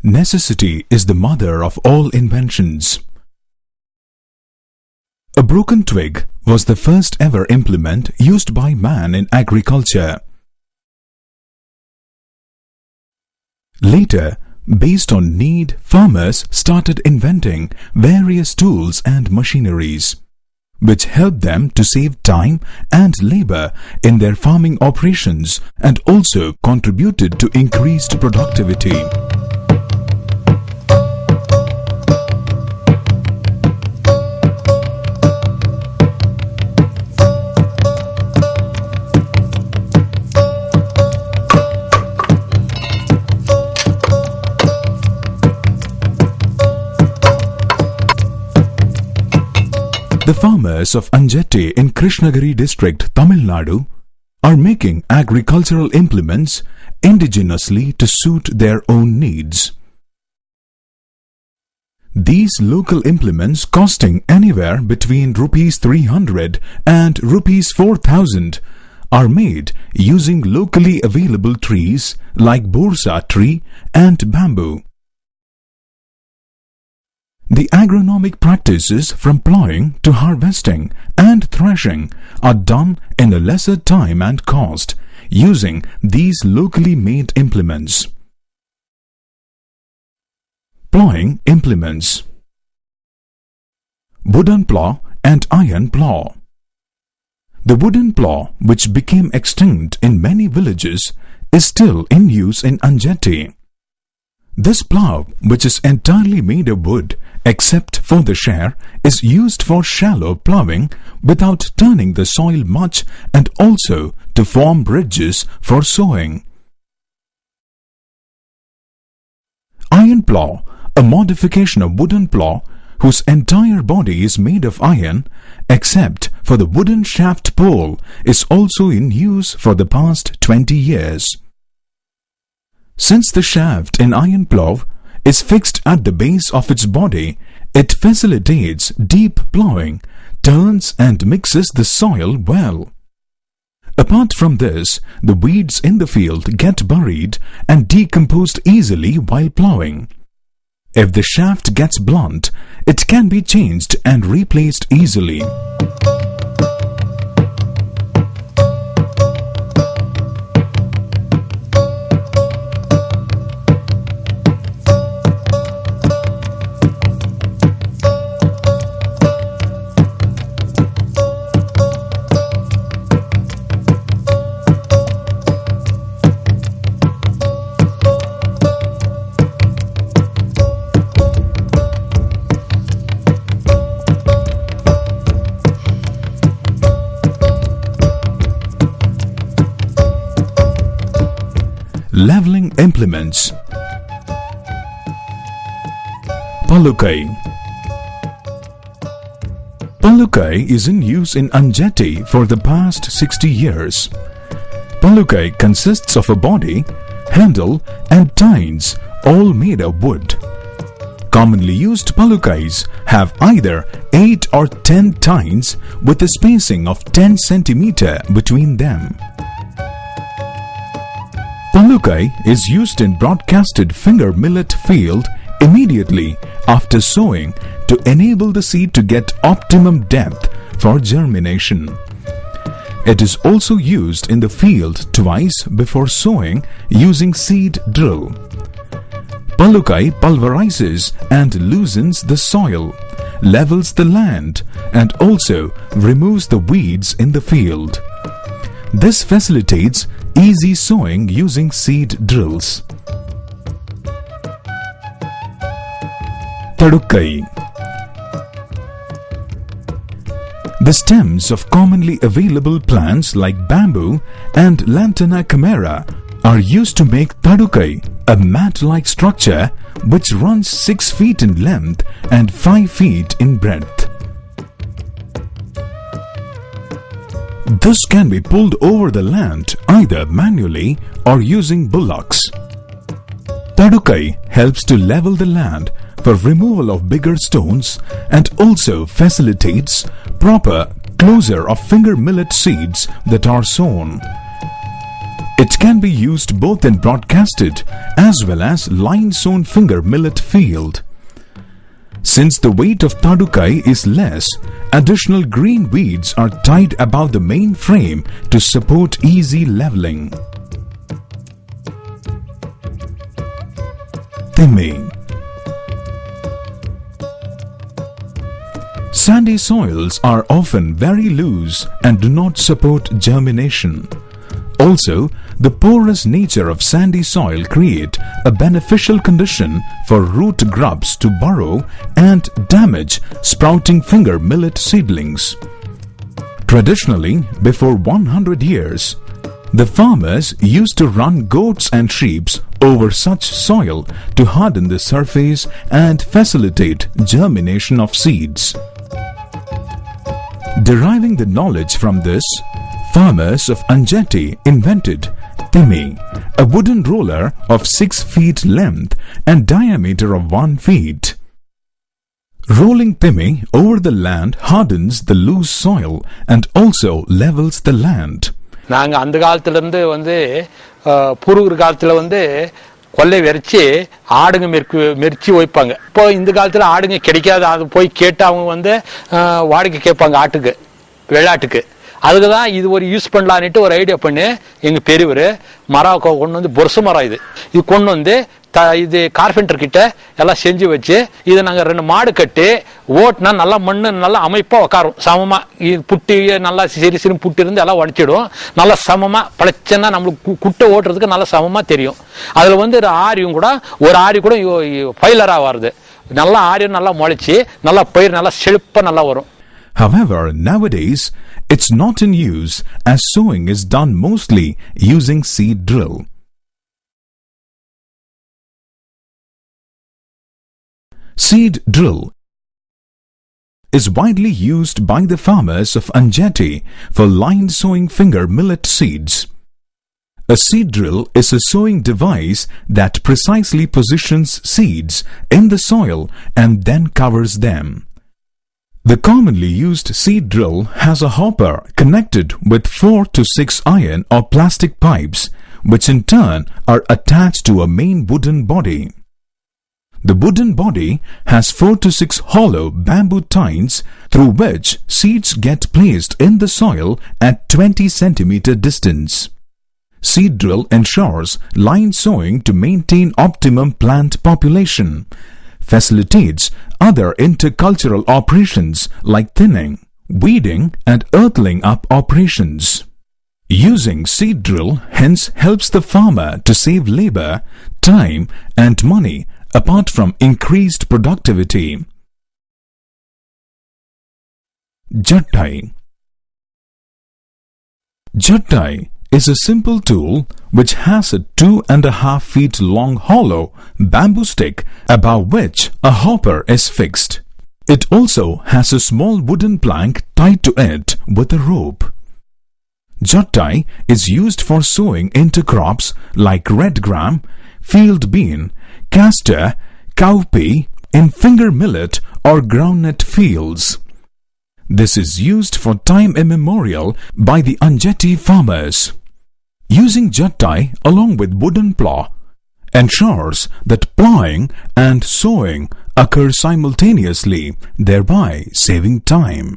Necessity is the mother of all inventions. A broken twig was the first ever implement used by man in agriculture. Later, based on need, farmers started inventing various tools and machineries, which helped them to save time and labor in their farming operations and also contributed to increased productivity. The farmers of Anjetti in Krishnagiri district, Tamilnadu, are making agricultural implements indigenously to suit their own needs. These local implements, costing anywhere between Rs 300 and Rs 4,000, are made using locally available trees like bursa tree and bamboo. The agronomic practices from plowing to harvesting and thrashing are done in a lesser time and cost using these locally made implements. Plowing implements: wooden plow and iron plow. The wooden plow, which became extinct in many villages, is still in use in Anjetti. This plow, which is entirely made of wood except for the share, is used for shallow plowing without turning the soil much and also to form bridges for sowing. Iron plow, a modification of wooden plow whose entire body is made of iron except for the wooden shaft pole, is also in use for the past 20 years. Since the shaft in iron plow is fixed at the base of its body, it facilitates deep plowing, turns and mixes the soil well. Apart from this, the weeds in the field get buried and decomposed easily while plowing. If the shaft gets blunt, it can be changed and replaced easily. Leveling implements. Palukai. Palukai is in use in Anjetti for the past 60 years. Palukai consists of a body, handle and tines, all made of wood. Commonly used palukais have either 8 or 10 tines with a spacing of 10 cm between them. Palukai is used in broadcasted finger millet field immediately after sowing to enable the seed to get optimum depth for germination. It is also used in the field twice before sowing using seed drill. Palukai pulverizes and loosens the soil, levels the land, and also removes the weeds in the field. This facilitates easy sowing using seed drills. Tadukai. The stems of commonly available plants like bamboo and Lantana camara are used to make tadukai, a mat-like structure which runs 6 feet in length and 5 feet in breadth. This can be pulled over the land either manually or using bullocks. Tadukai helps to level the land for removal of bigger stones and also facilitates proper closure of finger millet seeds that are sown. It can be used both in broadcasted as well as line-sown finger millet field. Since the weight of tadukai is less, additional green weeds are tied above the main frame to support easy leveling. Timi. Sandy soils are often very loose and do not support germination. Also, the porous nature of sandy soil create a beneficial condition for root grubs to burrow and damage sprouting finger millet seedlings. Traditionally, before 100 years, the farmers used to run goats and sheep over such soil to harden the surface and facilitate germination of seeds. Deriving the knowledge from this, farmers of Anjeti invented Timi, a wooden roller of 6 feet length and diameter of 1 feet. Rolling Timi over the land hardens the loose soil and also levels the land. நாங்க அந்த காலத்துல இருந்து பூர்வீக காலத்துல கொல்லை வெறிச்சு ஆடுங்க மெரிச்சு வைப்பாங்க. இப்போ இந்த காலத்துல ஆடுங்க கிடைக்காது. அது போய் கேட்டு அவங்க வாடகை கேட்பாங்க ஆட்டுக்கு, வெள்ளாட்டுக்கு. அதுக்கு தான் இது ஒரு யூஸ் பண்ணலான்ட்டு ஒரு ஐடியா பண்ணி எங்க பெரியவர் மரம் கொண்டு பொருசு மரம் இது கொண்டு இது கார்பெண்டர் கிட்ட எல்லாம் செஞ்சு வச்சு இதை நாங்க 2 மாடு கட்டி ஓட்டுனா நல்லா மண்ணு நல்லா அமைப்பா உட்காரும் சமமா. புட்டி நல்லா சிறு புட்டி இருந்து எல்லாம் உடைச்சிடும். நல்லா சமமா பழச்சன்னா நம்மளுக்கு குட்டை ஓட்டுறதுக்கு நல்லா சமமா தெரியும். அதுல ஒரு ஆரியும் கூட ஒரு ஆரி கூட ஃபைலரா வருது. நல்லா ஆரியும் நல்லா முளைச்சி நல்லா பயிர் நல்லா செழிப்பா நல்லா வரும். However, nowadays, it's not in use as sowing is done mostly using seed drill. Seed drill is widely used by the farmers of Anjeti for line sowing finger millet seeds. A seed drill is a sowing device that precisely positions seeds in the soil and then covers them. The commonly used seed drill has a hopper connected with 4 to 6 iron or plastic pipes, which in turn are attached to a main wooden body. The wooden body has 4 to 6 hollow bamboo tines through which seeds get placed in the soil at 20 centimeter distance. Seed drill ensures line sowing to maintain optimum plant population, facilitates other intercultural operations like thinning, weeding and earthling up operations. Using seed drill hence helps the farmer to save labor, time and money apart from increased productivity. Jattai. Jattai is a simple tool which has a 2.5 feet long hollow bamboo stick above which a hopper is fixed. It also has a small wooden plank tied to it with a rope. Jattai is used for sowing intercrops like red gram, field bean, castor, cowpea in finger millet or groundnut fields. This is used for time immemorial by the Anjeti farmers. Using Jattai along with wooden plow ensures that plowing and sowing occur simultaneously, thereby saving time.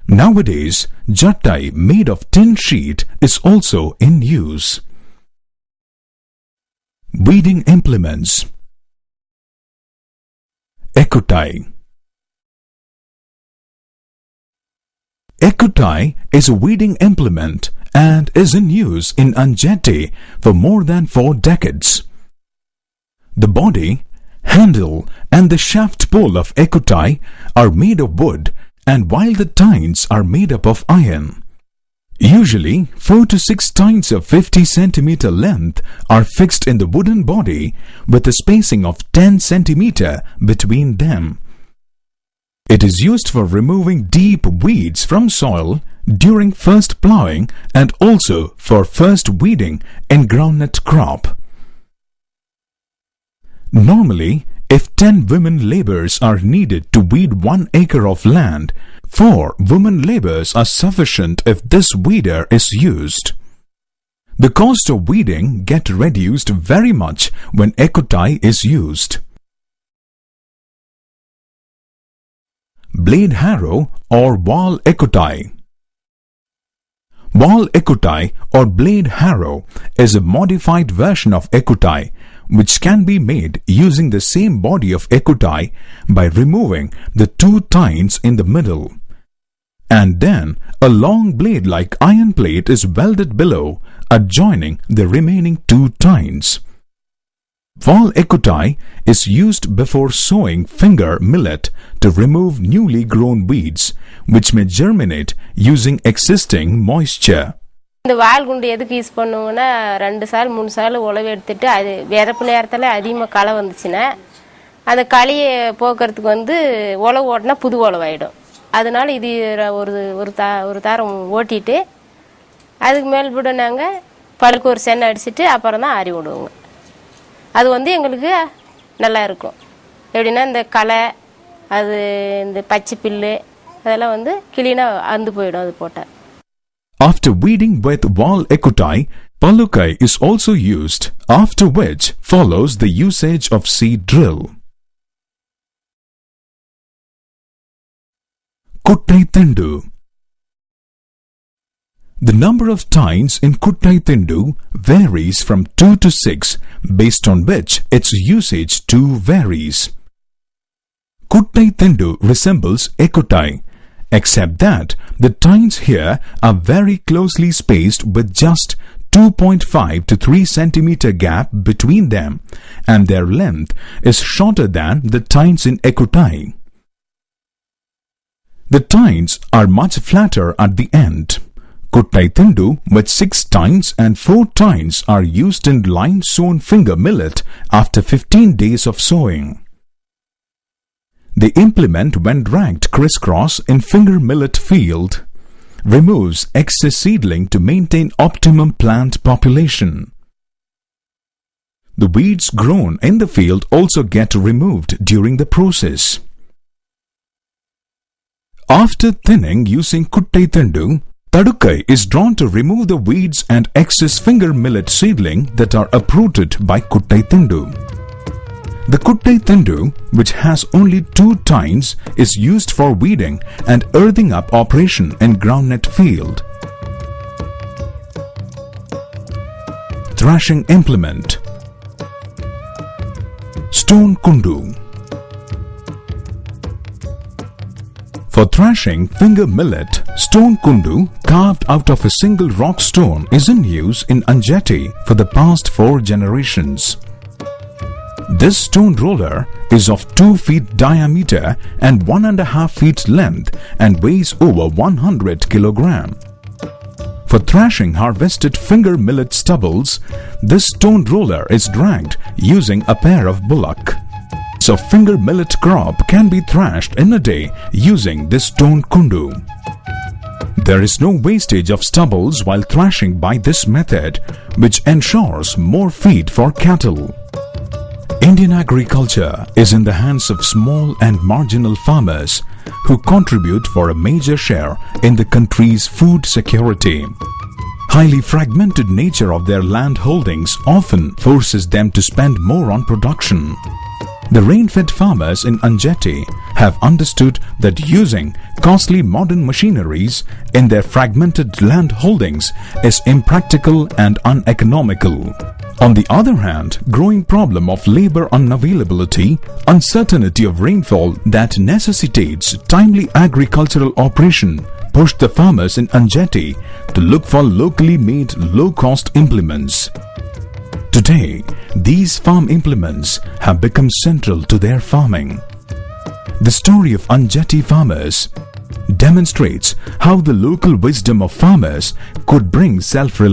Nowadays, Jattai made of tin sheet is also in use. Weeding implements. Ekutai. Ekutai is a weeding implement and is in use in Anjeti for more than 4 decades. The body, handle and the shaft pole of Ekutai are made of wood, and while the tines are made up of iron. Usually 4 to 6 tines of 50 centimeter length are fixed in the wooden body with a spacing of 10 centimeter between them. It is used for removing deep weeds from soil during first plowing and also for first weeding in groundnut crop. Normally, if 10 women laborers are needed to weed 1 acre of land, 4 women laborers are sufficient if this weeder is used. The cost of weeding gets reduced very much when ecotie is used. Blade harrow or wall ecotie. Wall ecotie or blade harrow is a modified version of ecotie which can be made using the same body of ecotie by removing the two tines in the middle. And then a long blade like iron plate is welded below, adjoining the remaining two tines. Wall ecotie is used before sowing finger millet to remove newly grown weeds, which may germinate using existing moisture. இந்த வால் குண்டு எதுக்கு use பண்ணுவோம்னா 2 சால் 3 சால் உழவு எடுத்துட்டு அது விறப்பு நேரத்துல அதிகமாக களை வந்துச்சுனா அந்த களியை போக்குறதுக்கு வந்து உழவு ஓட்டினா புது உழவாயிடும். அதனால இது ஒரு தாரம் ஓட்டிட்டு அதுக்கு மேல்பட நாங்க பழுக்கு ஒரு சென்னை அடிச்சிட்டு அப்புறம் தான் ஆரி விடுவோங்க. அது வந்து எங்களுக்கு நல்லா இருக்கும். எப்படின்னா இந்த களை அது இந்த பச்சை பில்லு அதெல்லாம் வந்து கிளீனா அந்து போய்டும் அது போட்டா. After weeding with wall ecotie, palukai is also used, after which follows the usage of seed drill. Kuttai Tindu. The number of tines in Kuttai Tindu varies from 2 to 6, based on which its usage too varies. Kuttai Tindu resembles ecotie, except that the tines here are very closely spaced with just 2.5 to 3 centimeter gap between them, and their length is shorter than the tines in ecotie. The tines are much flatter at the end. Kuttai Tindu with 6 tines and 4 tines are used in line sown finger millet after 15 days of sowing. The implement, when dragged crisscross in finger millet field, removes excess seedling to maintain optimum plant population. The weeds grown in the field also get removed during the process. After thinning using Kuttai Tindu, tadukai is drawn to remove the weeds and excess finger millet seedling that are uprooted by Kuttai Tindu. The Kuttai Tindu, which has only 2 tines, is used for weeding and earthing up operation in groundnut field. Thrashing implement. Stone kundu. For thrashing finger millet, stone kundu carved out of a single rock stone is in use in Anjati for the past 4 generations. This stone roller is of 2 feet diameter and 1.5 feet length and weighs over 100 kilograms. For thrashing harvested finger millet stubbles, this stone roller is dragged using a pair of bullock. So finger millet crop can be thrashed in a day using this stone kundu. There is no wastage of stubbles while thrashing by this method, which ensures more feed for cattle. Indian agriculture is in the hands of small and marginal farmers who contribute for a major share in the country's food security. Highly fragmented nature of their land holdings often forces them to spend more on production. The rain-fed farmers in Anjati have understood that using costly modern machineries in their fragmented land holdings is impractical and uneconomical. On the other hand, growing problem of labor unavailability, uncertainty of rainfall that necessitates timely agricultural operation pushed the farmers in Anjati to look for locally made low-cost implements. Today, these farm implements have become central to their farming. The story of Anjati farmers demonstrates how the local wisdom of farmers could bring self-reliance